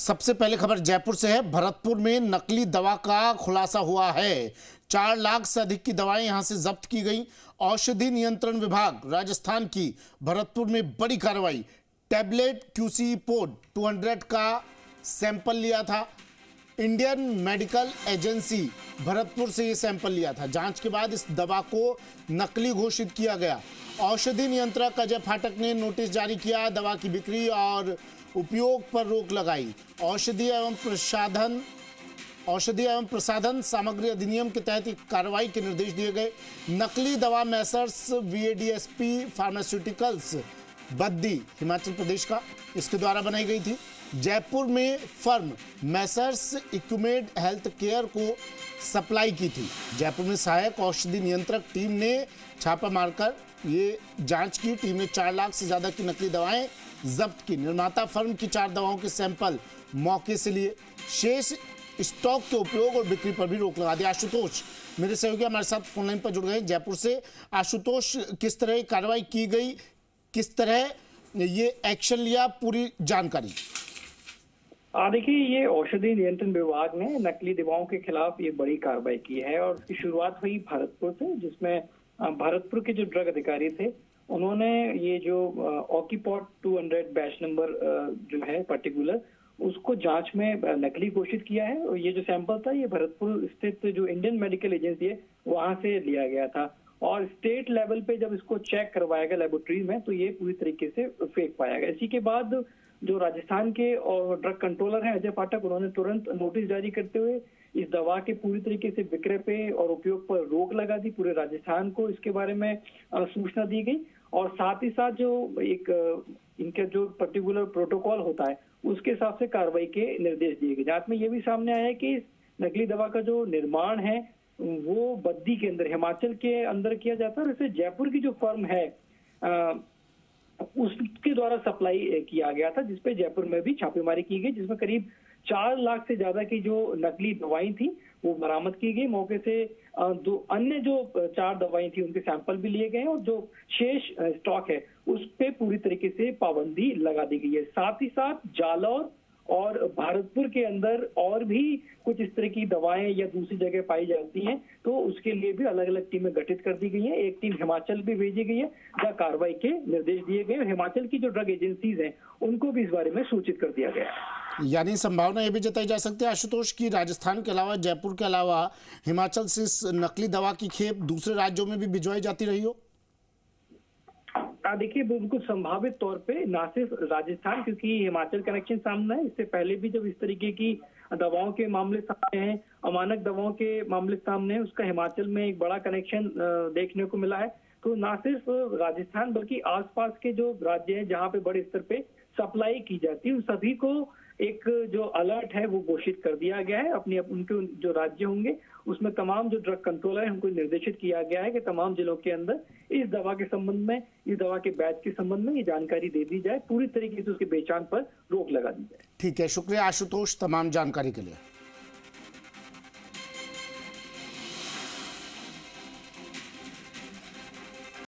सबसे पहले खबर जयपुर से है। भरतपुर में नकली दवा का खुलासा हुआ है। 4 लाख से अधिक की दवाएं यहां से जब्त की गई। औषधि नियंत्रण विभाग राजस्थान की भरतपुर में बड़ी कार्रवाई। टैबलेट क्यूसी पोड 200 का सैंपल लिया था। इंडियन मेडिकल एजेंसी भरतपुर से ये सैंपल लिया था। जांच के बाद इस दवा को नकली घोषित किया गया। औषधि नियंत्रक अजय फाटक ने नोटिस जारी किया। दवा की बिक्री और उपयोग पर रोक लगाई। औषधि एवं प्रसाधन सामग्री अधिनियम के तहत कार्रवाई के निर्देश दिए गए। नकली दवा मैसर्स वीएडीएसपी फार्मास्यूटिकल्स बद्दी हिमाचल प्रदेश का, इसके द्वारा बनाई गई थी। जयपुर में फर्म मैसर्स इक्यूमेड हेल्थ केयर को सप्लाई की थी। जयपुर में सहायक औषधि नियंत्रक टीम ने छापा मारकर ये जांच की। टीम ने 4 लाख से ज्यादा की नकली दवाएं जब्त की। निर्माता फर्म की 4 दवाओं के सैंपल मौके से लिए। शेष स्टॉक के उपयोग और बिक्री पर भी रोक लगा दी। आशुतोष मेरे सहयोगी हमारे साथ फोनलाइन पर जुड़ गए जयपुर से। आशुतोष, किस तरह कार्रवाई की गई, किस तरह ये एक्शन लिया, पूरी जानकारी। देखिए, ये औषधि नियंत्रण विभाग ने नकली दवाओं के खिलाफ ये बड़ी कार्रवाई की है और इसकी शुरुआत हुई भरतपुर से, जिसमें भरतपुर के जो ड्रग अधिकारी थे उन्होंने ये जो ऑकीपॉट 200 बैच नंबर जो है पर्टिकुलर, उसको जांच में नकली घोषित किया है। और ये जो सैंपल था ये भरतपुर स्थित जो इंडियन मेडिकल एजेंसी है वहां से लिया गया था। और स्टेट लेवल पे जब इसको चेक करवाया गया लेबोरेटरी में तो ये पूरी तरीके से फेक पाया गया। इसी के बाद जो राजस्थान के और ड्रग कंट्रोलर हैं अजय फाटक, उन्होंने तुरंत नोटिस जारी करते हुए इस दवा के पूरी तरीके से विक्रय पे और उपयोग पर रोक लगा दी। पूरे राजस्थान को इसके बारे में सूचना दी गई और साथ ही साथ जो एक इनका जो पर्टिकुलर प्रोटोकॉल होता है उसके हिसाब से कार्रवाई के निर्देश दिए गए। जांच में ये भी सामने आया है कि नकली दवा का जो निर्माण है वो बद्दी के अंदर, हिमाचल के अंदर किया जाता है और इसे जयपुर की जो फर्म है उसके द्वारा सप्लाई किया गया था, जिसपे जयपुर में भी छापेमारी की गई, जिसमें करीब 4 लाख से ज्यादा की जो नकली दवाई थी वो बरामद की गई। मौके से 2 अन्य जो 4 दवाई थी उनके सैंपल भी लिए गए और जो शेष स्टॉक है उस पे पूरी तरीके से पाबंदी लगा दी गई है। साथ ही साथ जालौर और भरतपुर के अंदर और भी कुछ इस तरह की दवाएं या दूसरी जगह पाई जाती हैं, तो उसके लिए भी अलग अलग टीमें गठित कर दी गई हैं। एक टीम हिमाचल भी भेजी गई है जहां कार्रवाई के निर्देश दिए गए। हिमाचल की जो ड्रग एजेंसीज हैं उनको भी इस बारे में सूचित कर दिया गया है। यानी संभावना ये भी जताई जा सकती है आशुतोष की राजस्थान के अलावा, जयपुर के अलावा हिमाचल से इस नकली दवा की खेप दूसरे राज्यों में भी भिजवाई जाती रही हो। देखिए, बिल्कुल संभावित तौर पे ना सिर्फ राजस्थान, क्योंकि हिमाचल कनेक्शन सामने है। इससे पहले भी जब इस तरीके की दवाओं के मामले सामने हैं, अमानक दवाओं के मामले सामने हैं, उसका हिमाचल में एक बड़ा कनेक्शन देखने को मिला है। तो ना सिर्फ राजस्थान बल्कि आसपास के जो राज्य हैं जहाँ पे बड़े स्तर पे सप्लाई की जाती है उन सभी को एक जो अलर्ट है वो घोषित कर दिया गया है। अपने उनके जो राज्य होंगे उसमें तमाम जो ड्रग कंट्रोलर है उनको निर्देशित किया गया है कि तमाम जिलों के अंदर इस दवा के संबंध में, इस दवा के बैच के संबंध में ये जानकारी दे दी जाए, पूरी तरीके से उसके बेचान पर रोक लगा दी जाए। ठीक है, शुक्रिया आशुतोष तमाम जानकारी के लिए।